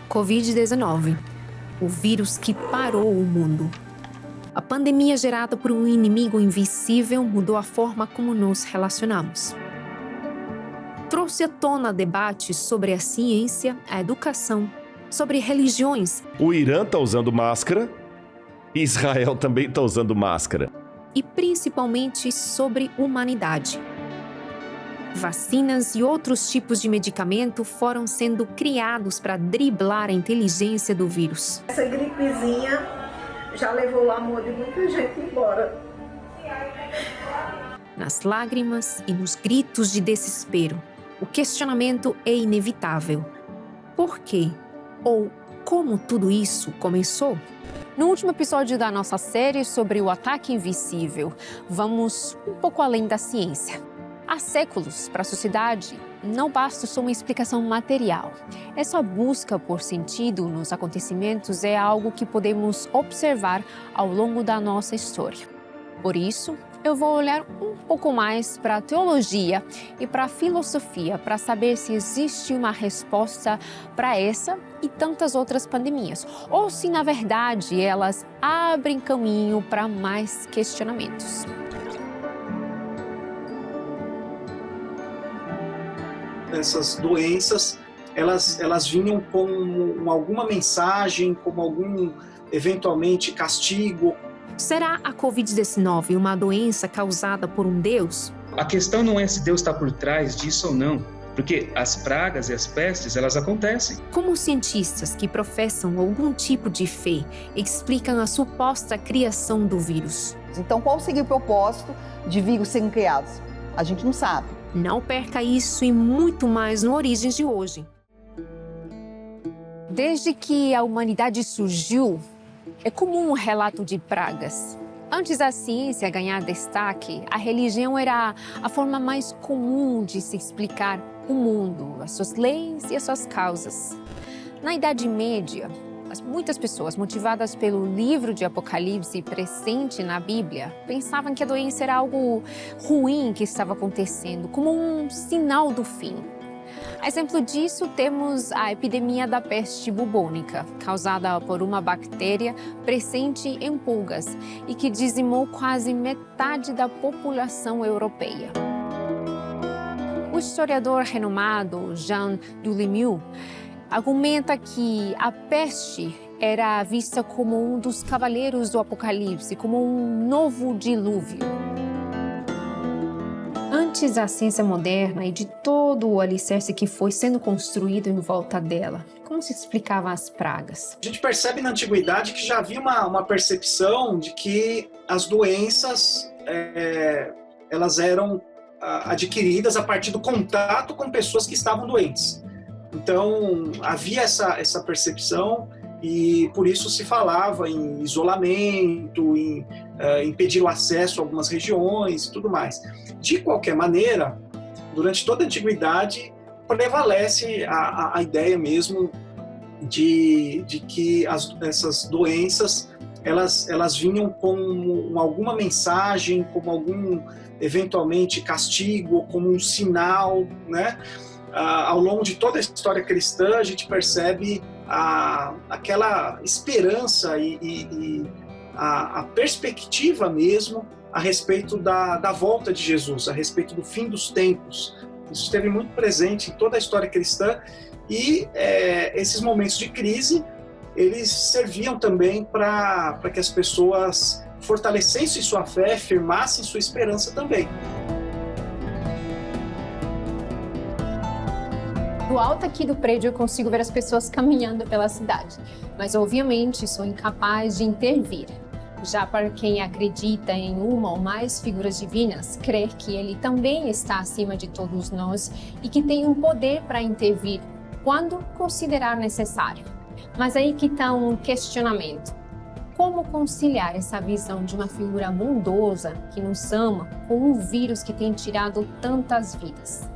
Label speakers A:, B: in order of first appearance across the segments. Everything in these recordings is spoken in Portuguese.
A: Covid-19, o vírus que parou o mundo. A pandemia gerada por um inimigo invisível mudou a forma como nos relacionamos. Trouxe à tona debates sobre a ciência, a educação, sobre religiões.
B: O Irã está usando máscara, Israel também está usando máscara.
A: E principalmente sobre humanidade. Vacinas e outros tipos de medicamento foram sendo criados para driblar a inteligência do vírus.
C: Essa gripezinha já levou o amor de muita gente embora.
A: Nas lágrimas e nos gritos de desespero, o questionamento é inevitável. Por quê? Ou como tudo isso começou? No último episódio da nossa série sobre o ataque invisível, vamos um pouco além da ciência. Há séculos, para a sociedade, não basta só uma explicação material. Essa busca por sentido nos acontecimentos é algo que podemos observar ao longo da nossa história. Por isso, eu vou olhar um pouco mais para a teologia e para a filosofia para saber se existe uma resposta para essa e tantas outras pandemias, ou se, na verdade, elas abrem caminho para mais questionamentos.
D: Essas doenças, elas vinham com alguma mensagem, como algum, eventualmente, castigo.
A: Será a Covid-19 uma doença causada por um Deus?
E: A questão não é se Deus está por trás disso ou não, porque as pragas e as pestes, elas acontecem.
A: Como os cientistas que professam algum tipo de fé explicam a suposta criação do vírus?
F: Então, qual seria o propósito de vírus serem criados? A gente não sabe.
A: Não perca isso e muito mais no Origens de hoje. Desde que a humanidade surgiu, é comum um relato de pragas. Antes da ciência ganhar destaque, a religião era a forma mais comum de se explicar o mundo, as suas leis e as suas causas. Na Idade Média, muitas pessoas, motivadas pelo livro de Apocalipse presente na Bíblia, pensavam que a doença era algo ruim que estava acontecendo, como um sinal do fim. A exemplo disso, temos a epidemia da peste bubônica, causada por uma bactéria presente em pulgas e que dizimou quase metade da população europeia. O historiador renomado Jean Dulemieux argumenta que a peste era vista como um dos cavaleiros do Apocalipse, como um novo dilúvio. Antes da ciência moderna e de todo o alicerce que foi sendo construído em volta dela, como se explicavam as pragas?
D: A gente percebe na antiguidade que já havia uma percepção de que as doenças elas eram adquiridas a partir do contato com pessoas que estavam doentes. Então, havia essa percepção e por isso se falava em isolamento, em impedir o acesso a algumas regiões e tudo mais. De qualquer maneira, durante toda a antiguidade, prevalece a ideia mesmo de que essas doenças elas vinham com alguma mensagem, como algum, eventualmente, castigo, como um sinal, né? Ao longo de toda a história cristã, a gente percebe aquela esperança e a perspectiva mesmo a respeito da volta de Jesus, a respeito do fim dos tempos. Isso esteve muito presente em toda a história cristã e esses momentos de crise, eles serviam também para que as pessoas fortalecessem sua fé, firmassem sua esperança também.
G: Do alto aqui do prédio eu consigo ver as pessoas caminhando pela cidade, mas obviamente sou incapaz de intervir. Já para quem acredita em uma ou mais figuras divinas, crer que ele também está acima de todos nós e que tem um poder para intervir quando considerar necessário. Mas aí que está um questionamento. Como conciliar essa visão de uma figura bondosa que nos ama com um vírus que tem tirado tantas vidas?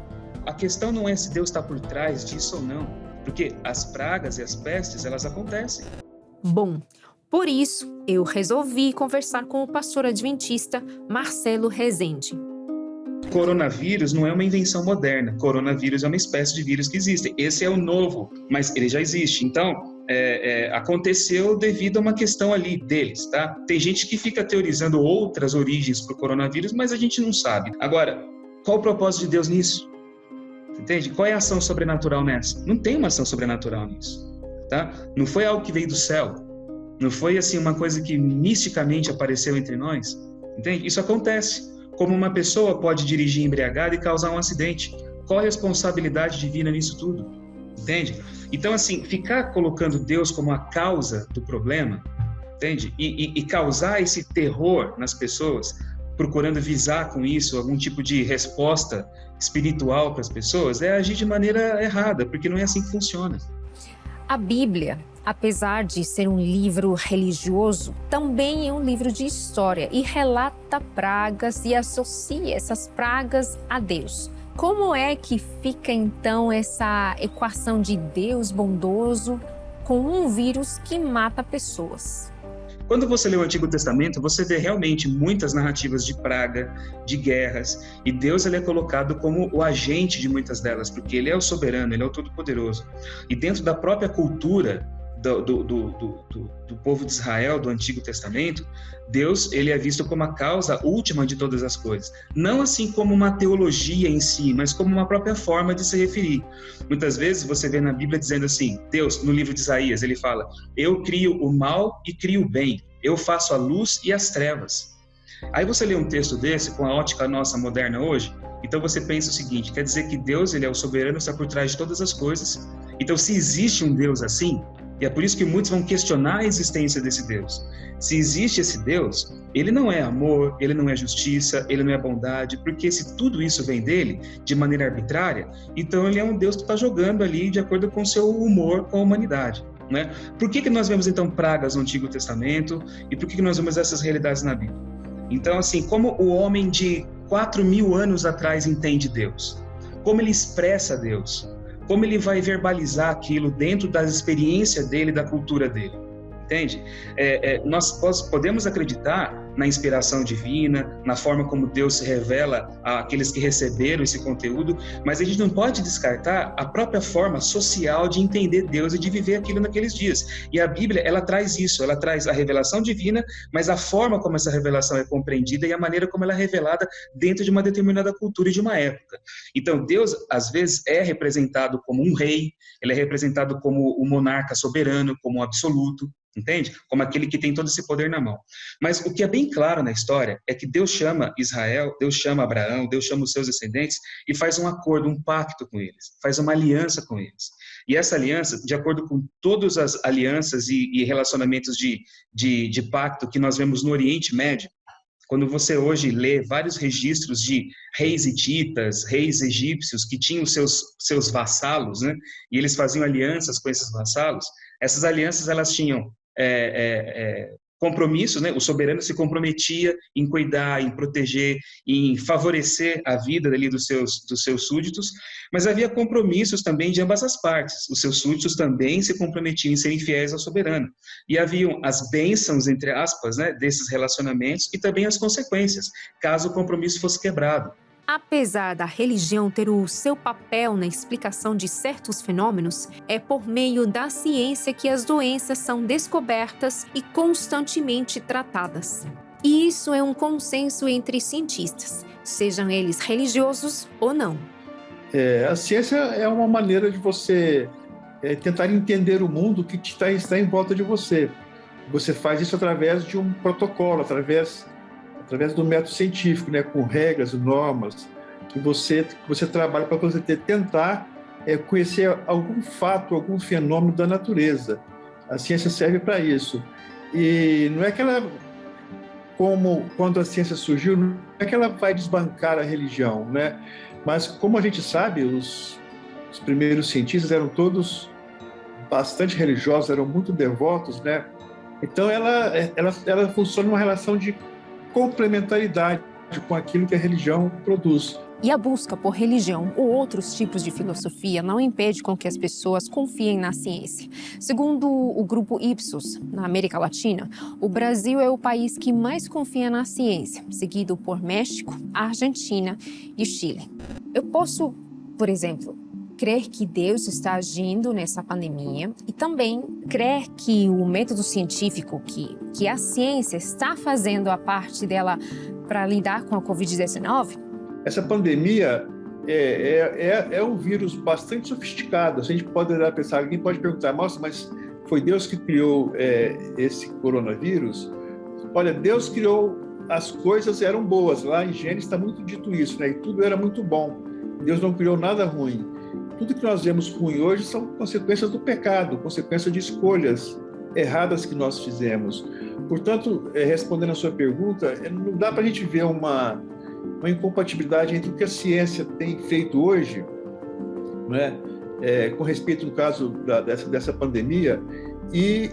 E: A questão não é se Deus está por trás disso ou não, porque as pragas e as pestes, elas acontecem.
A: Bom, por isso eu resolvi conversar com o pastor adventista Marcelo Rezende.
E: coronavírus não é uma invenção moderna. Coronavírus é uma espécie de vírus que existe. Esse é o novo, mas ele já existe. Então, aconteceu devido a uma questão ali deles, tá? Tem gente que fica teorizando outras origens para o coronavírus, mas a gente não sabe. Agora, qual o propósito de Deus nisso? Entende? Qual é a ação sobrenatural nessa? Não tem uma ação sobrenatural nisso, tá? Não foi algo que veio do céu. Não foi assim uma coisa que misticamente apareceu entre nós. Entende? Isso acontece. Como uma pessoa pode dirigir embriagada e causar um acidente. Qual a responsabilidade divina nisso tudo? Entende? Então, assim, ficar colocando Deus como a causa do problema, entende? E causar esse terror nas pessoas, procurando visar com isso algum tipo de resposta espiritual para as pessoas, é agir de maneira errada, porque não é assim que funciona.
A: A Bíblia, apesar de ser um livro religioso, também é um livro de história e relata pragas e associa essas pragas a Deus. Como é que fica então essa equação de Deus bondoso com um vírus que mata pessoas?
E: Quando você lê o Antigo Testamento, você vê realmente muitas narrativas de praga, de guerras, e Deus ele é colocado como o agente de muitas delas, porque Ele é o soberano, Ele é o todo-poderoso. E dentro da própria cultura do povo de Israel, do Antigo Testamento, Deus ele é visto como a causa última de todas as coisas. Não assim como uma teologia em si, mas como uma própria forma de se referir. Muitas vezes você vê na Bíblia dizendo assim, Deus, no livro de Isaías, ele fala, eu crio o mal e crio o bem, eu faço a luz e as trevas. Aí você lê um texto desse com a ótica nossa moderna hoje, então você pensa o seguinte, quer dizer que Deus ele é o soberano, está por trás de todas as coisas. Então se existe um Deus assim, e é por isso que muitos vão questionar a existência desse Deus. Se existe esse Deus, ele não é amor, ele não é justiça, ele não é bondade, porque se tudo isso vem dele de maneira arbitrária, então ele é um Deus que está jogando ali de acordo com o seu humor com a humanidade. Né? Por que nós vemos então pragas no Antigo Testamento e por que nós vemos essas realidades na Bíblia? Então, assim, como o homem de 4.000 anos atrás entende Deus? Como ele expressa Deus? Como ele vai verbalizar aquilo dentro da experiência dele, da cultura dele, entende? Nós podemos acreditar na inspiração divina, na forma como Deus se revela àqueles que receberam esse conteúdo, mas a gente não pode descartar a própria forma social de entender Deus e de viver aquilo naqueles dias. E a Bíblia, ela traz isso, ela traz a revelação divina, mas a forma como essa revelação é compreendida e a maneira como ela é revelada dentro de uma determinada cultura e de uma época. Então, Deus, às vezes, é representado como um rei, ele é representado como o monarca soberano, como um absoluto, entende? Como aquele que tem todo esse poder na mão. Mas o que é bem claro na história é que Deus chama Israel, Deus chama Abraão, Deus chama os seus descendentes e faz um acordo, um pacto com eles, faz uma aliança com eles. E essa aliança, de acordo com todas as alianças e relacionamentos de pacto que nós vemos no Oriente Médio, quando você hoje lê vários registros de reis hititas, reis egípcios que tinham seus vassalos, né? E eles faziam alianças com esses vassalos, essas alianças elas tinham compromissos, né? O soberano se comprometia em cuidar, em proteger, em favorecer a vida ali dos seus súditos, mas havia compromissos também de ambas as partes. Os seus súditos também se comprometiam em serem fiéis ao soberano. E haviam as bênçãos, entre aspas, né, desses relacionamentos e também as consequências, caso o compromisso fosse quebrado.
A: Apesar da religião ter o seu papel na explicação de certos fenômenos, é por meio da ciência que as doenças são descobertas e constantemente tratadas. E isso é um consenso entre cientistas, sejam eles religiosos ou não.
H: A ciência é uma maneira de você tentar entender o mundo que está em volta de você. Você faz isso através de um protocolo, através do método científico, né, com regras, normas, que você trabalha para você tentar conhecer algum fato, algum fenômeno da natureza. A ciência serve para isso. E não é que ela, como quando a ciência surgiu, não é que ela vai desbancar a religião, né? Mas, como a gente sabe, os primeiros cientistas eram todos bastante religiosos, eram muito devotos, né? Então, ela funciona numa relação de complementaridade com aquilo que a religião produz.
A: E a busca por religião ou outros tipos de filosofia não impede com que as pessoas confiem na ciência. Segundo o grupo Ipsos, na América Latina, o Brasil é o país que mais confia na ciência, seguido por México, Argentina e Chile. Eu posso, por exemplo, crer que Deus está agindo nessa pandemia e também crer que o método científico, que a ciência está fazendo a parte dela para lidar com a Covid-19.
H: Essa pandemia é um vírus bastante sofisticado. A gente pode olhar e pensar, alguém pode perguntar, nossa, mas foi Deus que criou esse coronavírus? Olha, Deus criou, as coisas eram boas. Lá em Gênesis está muito dito isso, né? E tudo era muito bom. Deus não criou nada ruim. Tudo que nós vemos ruim hoje são consequências do pecado, consequências de escolhas erradas que nós fizemos. Portanto, respondendo a sua pergunta, não dá para a gente ver uma incompatibilidade entre o que a ciência tem feito hoje, né, com respeito, no caso dessa pandemia, e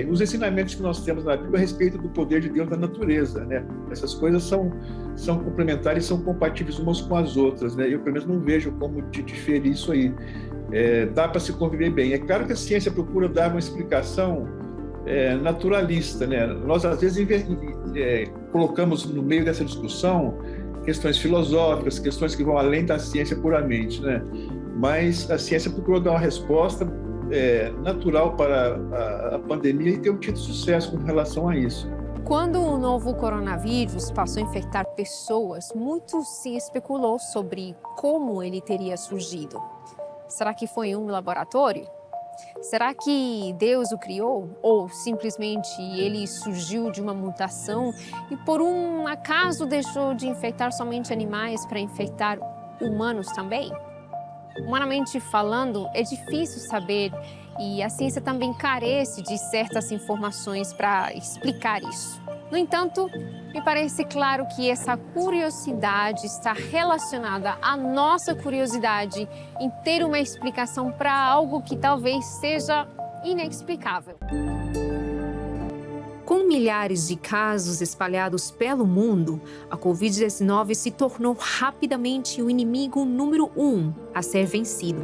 H: os ensinamentos que nós temos na Bíblia a respeito do poder de Deus na natureza, né? Essas coisas são complementares, são compatíveis umas com as outras, né? Eu, pelo menos, não vejo como diferir isso aí. Dá para se conviver bem. É claro que a ciência procura dar uma explicação naturalista, né? Nós, às vezes, colocamos no meio dessa discussão questões filosóficas, questões que vão além da ciência puramente, né? Mas a ciência procurou dar uma resposta natural para a pandemia e tem obtido sucesso com relação a isso.
A: Quando o novo coronavírus passou a infectar pessoas, muito se especulou sobre como ele teria surgido. Será que foi um laboratório? Será que Deus o criou? Ou simplesmente ele surgiu de uma mutação e por um acaso deixou de infectar somente animais para infectar humanos também? Humanamente falando, é difícil saber e a ciência também carece de certas informações para explicar isso. No entanto, me parece claro que essa curiosidade está relacionada à nossa curiosidade em ter uma explicação para algo que talvez seja inexplicável. Com milhares de casos espalhados pelo mundo, a Covid-19 se tornou rapidamente o inimigo número 1 a ser vencido.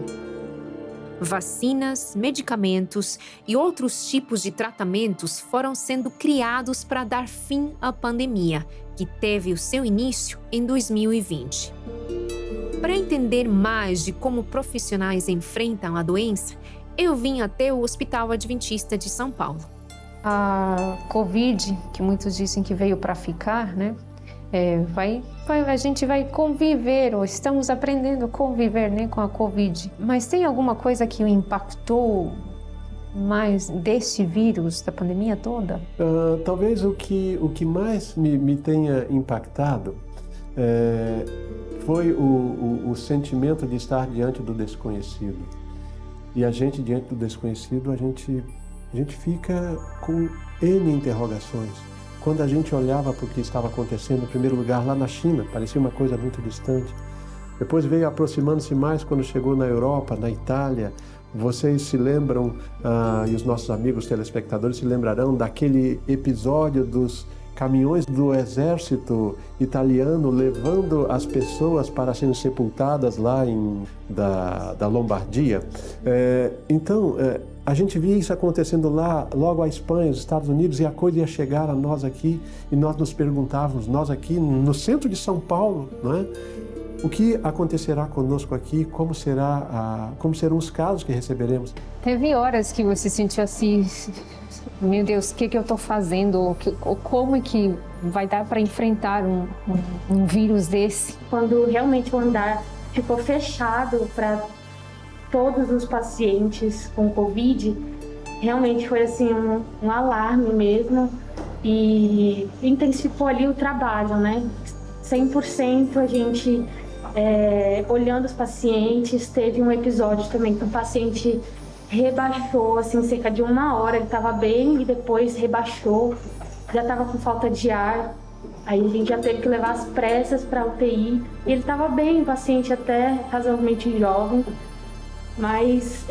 A: Vacinas, medicamentos e outros tipos de tratamentos foram sendo criados para dar fim à pandemia, que teve o seu início em 2020. Para entender mais de como profissionais enfrentam a doença, eu vim até o Hospital Adventista de São Paulo.
G: A Covid, que muitos dizem que veio para ficar, né? A gente vai conviver, ou estamos aprendendo a conviver, né, com a Covid. Mas tem alguma coisa que o impactou mais deste vírus, da pandemia toda?
I: Talvez o que mais me tenha impactado foi o sentimento de estar diante do desconhecido. E a gente, diante do desconhecido, a gente fica com N interrogações. Quando a gente olhava para o que estava acontecendo, em primeiro lugar, lá na China, parecia uma coisa muito distante. Depois veio aproximando-se mais quando chegou na Europa, na Itália. Vocês se lembram, e os nossos amigos telespectadores se lembrarão daquele episódio dos caminhões do exército italiano levando as pessoas para serem sepultadas lá da Lombardia. Então, a gente via isso acontecendo lá, logo a Espanha, os Estados Unidos, e a coisa ia chegar a nós aqui, e nós nos perguntávamos, nós aqui no centro de São Paulo, não é? O que acontecerá conosco aqui? Como serão os casos que receberemos?
G: Teve horas que você sentiu assim, meu Deus, o que eu estou fazendo? Como é que vai dar para enfrentar um vírus desse?
J: Quando realmente o andar ficou fechado para todos os pacientes com Covid, realmente foi assim um alarme mesmo e intensificou ali o trabalho, né? 100% a gente olhando os pacientes. Teve um episódio também que o paciente rebaixou, assim, cerca de 1 hora, ele estava bem e depois rebaixou, já estava com falta de ar. Aí a gente já teve que levar as pressas para a UTI. E ele estava bem, o paciente até razoavelmente jovem, Mas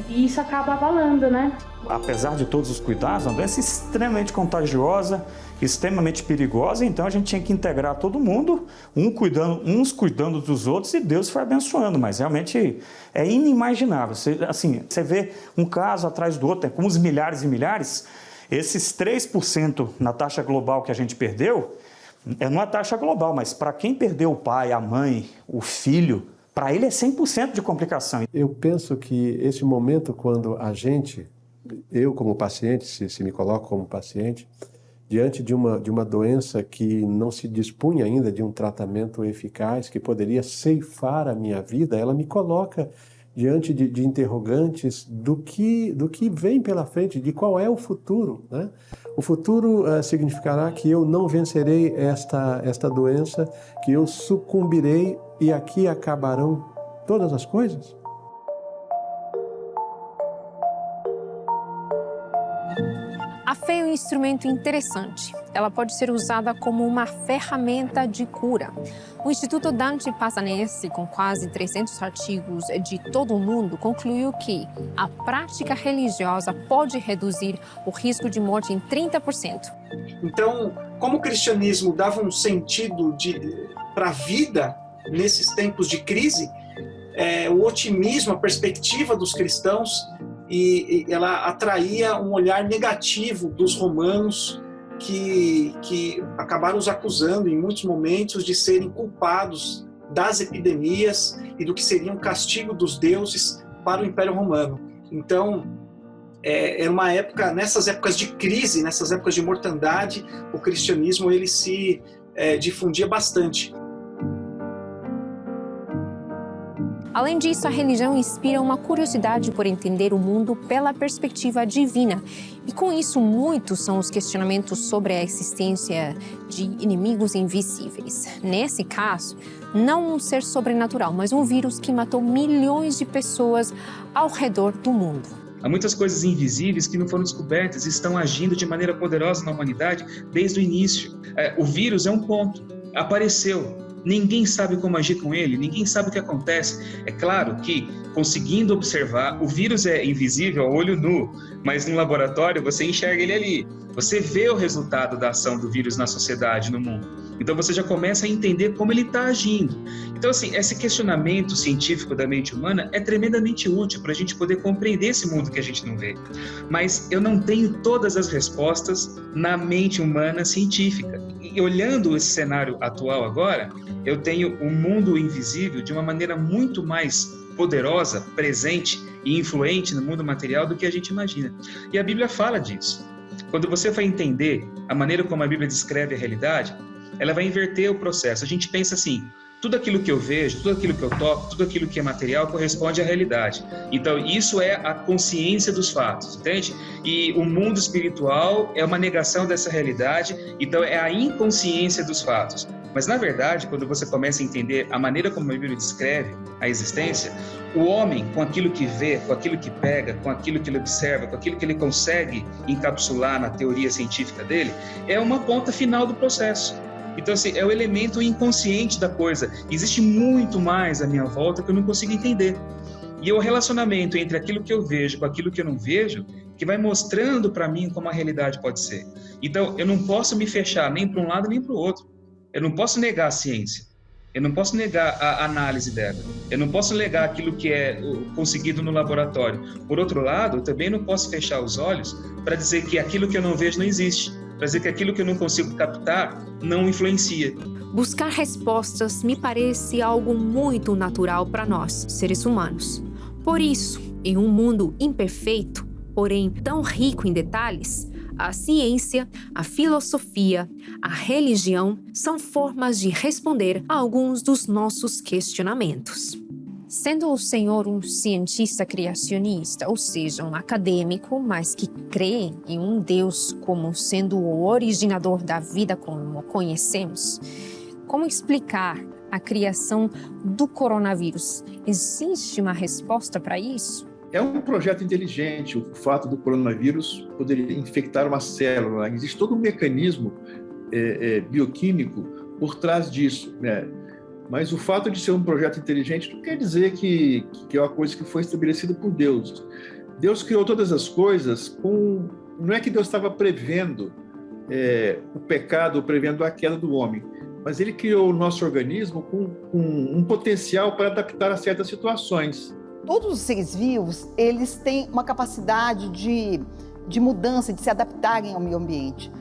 J: e isso acaba abalando, né?
K: Apesar de todos os cuidados, é uma doença extremamente contagiosa, extremamente perigosa, então a gente tinha que integrar todo mundo, uns cuidando dos outros, e Deus foi abençoando, mas realmente é inimaginável. Você vê um caso atrás do outro, com uns milhares e milhares, esses 3% na taxa global que a gente perdeu, é uma taxa global, mas para quem perdeu o pai, a mãe, o filho, para ele é 100% de complicação.
I: Eu penso que esse momento quando eu como paciente, se me coloco como paciente, diante de uma doença que não se dispunha ainda de um tratamento eficaz, que poderia ceifar a minha vida, ela me coloca diante de interrogantes do que vem pela frente, de qual é o futuro, né? O futuro significará que eu não vencerei esta doença, que eu sucumbirei e aqui acabarão todas as coisas?
A: A fé é um instrumento interessante. Ela pode ser usada como uma ferramenta de cura. O Instituto Dante Passanese, com quase 300 artigos de todo o mundo, concluiu que a prática religiosa pode reduzir o risco de morte em 30%.
D: Então, como o cristianismo dava um sentido para a vida nesses tempos de crise, o otimismo, a perspectiva dos cristãos, e ela atraía um olhar negativo dos romanos que acabaram os acusando em muitos momentos de serem culpados das epidemias e do que seria um castigo dos deuses para o Império Romano. Então, era uma época, nessas épocas de crise, nessas épocas de mortandade, o cristianismo ele se difundia bastante.
A: Além disso, a religião inspira uma curiosidade por entender o mundo pela perspectiva divina. E com isso, muitos são os questionamentos sobre a existência de inimigos invisíveis. Nesse caso, não um ser sobrenatural, mas um vírus que matou milhões de pessoas ao redor do mundo.
E: Há muitas coisas invisíveis que não foram descobertas e estão agindo de maneira poderosa na humanidade desde o início. O vírus é um ponto, apareceu. Ninguém sabe como agir com ele, ninguém sabe o que acontece. É claro que, conseguindo observar, o vírus é invisível a olho nu, mas no laboratório você enxerga ele ali. Você vê o resultado da ação do vírus na sociedade, no mundo. Então você já começa a entender como ele está agindo. Então, assim, esse questionamento científico da mente humana é tremendamente útil para a gente poder compreender esse mundo que a gente não vê. Mas eu não tenho todas as respostas na mente humana científica. E olhando esse cenário atual agora, eu tenho um mundo invisível de uma maneira muito mais poderosa, presente e influente no mundo material do que a gente imagina. E a Bíblia fala disso. Quando você vai entender a maneira como a Bíblia descreve a realidade, ela vai inverter o processo. A gente pensa assim, tudo aquilo que eu vejo, tudo aquilo que eu toco, tudo aquilo que é material corresponde à realidade. Então, isso é a consciência dos fatos, entende? E o mundo espiritual é uma negação dessa realidade, então é a inconsciência dos fatos. Mas, na verdade, quando você começa a entender a maneira como a Bíblia descreve a existência, o homem, com aquilo que vê, com aquilo que pega, com aquilo que ele observa, com aquilo que ele consegue encapsular na teoria científica dele, é uma ponta final do processo. Então, assim, é o elemento inconsciente da coisa. Existe muito mais à minha volta que eu não consigo entender. E é o relacionamento entre aquilo que eu vejo com aquilo que eu não vejo que vai mostrando para mim como a realidade pode ser. Então, eu não posso me fechar nem para um lado nem para o outro. Eu não posso negar a ciência. Eu não posso negar a análise dela. Eu não posso negar aquilo que é conseguido no laboratório. Por outro lado, eu também não posso fechar os olhos para dizer que aquilo que eu não vejo não existe. Para dizer que aquilo que eu não consigo captar não influencia.
A: Buscar respostas me parece algo muito natural para nós, seres humanos. Por isso, em um mundo imperfeito, porém tão rico em detalhes, a ciência, a filosofia, a religião são formas de responder a alguns dos nossos questionamentos. Sendo o Senhor um cientista criacionista, ou seja, um acadêmico, mas que crê em um Deus como sendo o originador da vida como conhecemos, como explicar a criação do coronavírus? Existe uma resposta para isso?
H: É um projeto inteligente o fato do coronavírus poder infectar uma célula. Existe todo um mecanismo bioquímico por trás disso, né? Mas o fato de ser um projeto inteligente não quer dizer que é uma coisa que foi estabelecida por Deus. Deus criou todas as coisas não é que Deus estava prevendo o pecado, prevendo a queda do homem, mas ele criou o nosso organismo com um potencial para adaptar a certas situações.
F: Todos os seres vivos, eles têm uma capacidade de mudança, de se adaptarem ao meio ambiente.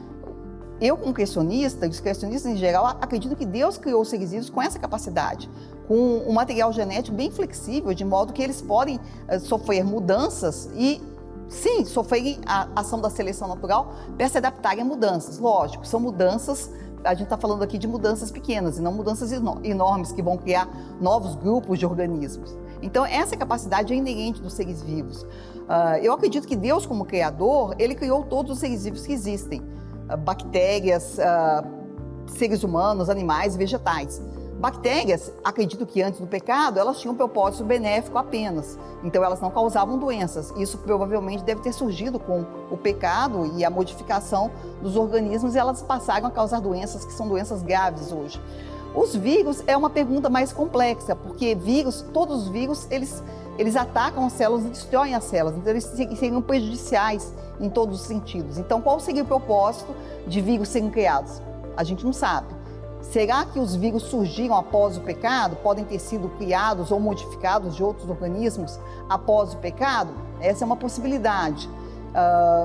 F: Eu, como criacionista, e os criacionistas em geral, acredito que Deus criou os seres vivos com essa capacidade, com um material genético bem flexível, de modo que eles podem sofrer mudanças e, sim, sofrerem a ação da seleção natural para se adaptarem a mudanças. Lógico, são mudanças, a gente está falando aqui de mudanças pequenas e não mudanças enormes que vão criar novos grupos de organismos. Então, essa capacidade é inerente dos seres vivos. Eu acredito que Deus, como Criador, Ele criou todos os seres vivos que existem. Bactérias, seres humanos, animais e vegetais. Bactérias, acredito que antes do pecado, elas tinham um propósito benéfico apenas. Então, elas não causavam doenças. Isso provavelmente deve ter surgido com o pecado e a modificação dos organismos, e elas passaram a causar doenças que são doenças graves hoje. Os vírus é uma pergunta mais complexa, porque todos os vírus, eles atacam as células e destroem as células, então eles seriam prejudiciais em todos os sentidos. Então, qual seria o propósito de vírus serem criados? A gente não sabe. Será que os vírus surgiram após o pecado? Podem ter sido criados ou modificados de outros organismos após o pecado? Essa é uma possibilidade.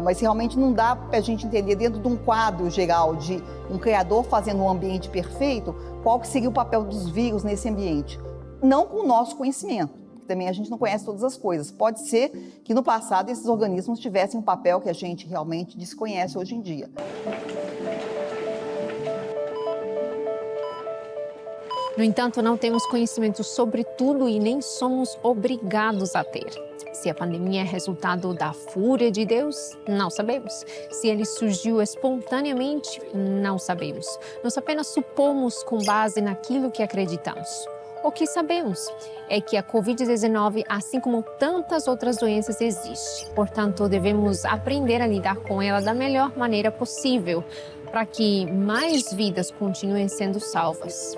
F: Mas realmente não dá para a gente entender dentro de um quadro geral de um criador fazendo um ambiente perfeito, qual que seria o papel dos vírus nesse ambiente. Não com o nosso conhecimento, porque também a gente não conhece todas as coisas. Pode ser que no passado esses organismos tivessem um papel que a gente realmente desconhece hoje em dia.
A: No entanto, não temos conhecimento sobre tudo e nem somos obrigados a ter. Se a pandemia é resultado da fúria de Deus, não sabemos. Se ele surgiu espontaneamente, não sabemos. Nós apenas supomos com base naquilo que acreditamos. O que sabemos é que a Covid-19, assim como tantas outras doenças, existe. Portanto, devemos aprender a lidar com ela da melhor maneira possível, para que mais vidas continuem sendo salvas.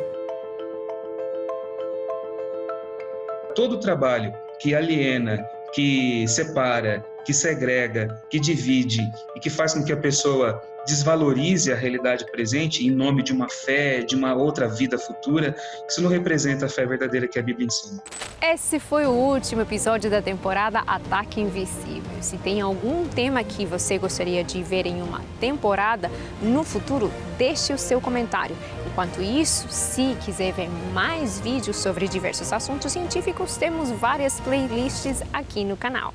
E: Todo trabalho que aliena, que separa, que segrega, que divide e que faz com que a pessoa desvalorize a realidade presente em nome de uma fé, de uma outra vida futura, isso não representa a fé verdadeira que a Bíblia ensina.
A: Esse foi o último episódio da temporada Ataque Invisível. Se tem algum tema que você gostaria de ver em uma temporada no futuro, deixe o seu comentário. Enquanto isso, se quiser ver mais vídeos sobre diversos assuntos científicos, temos várias playlists aqui no canal.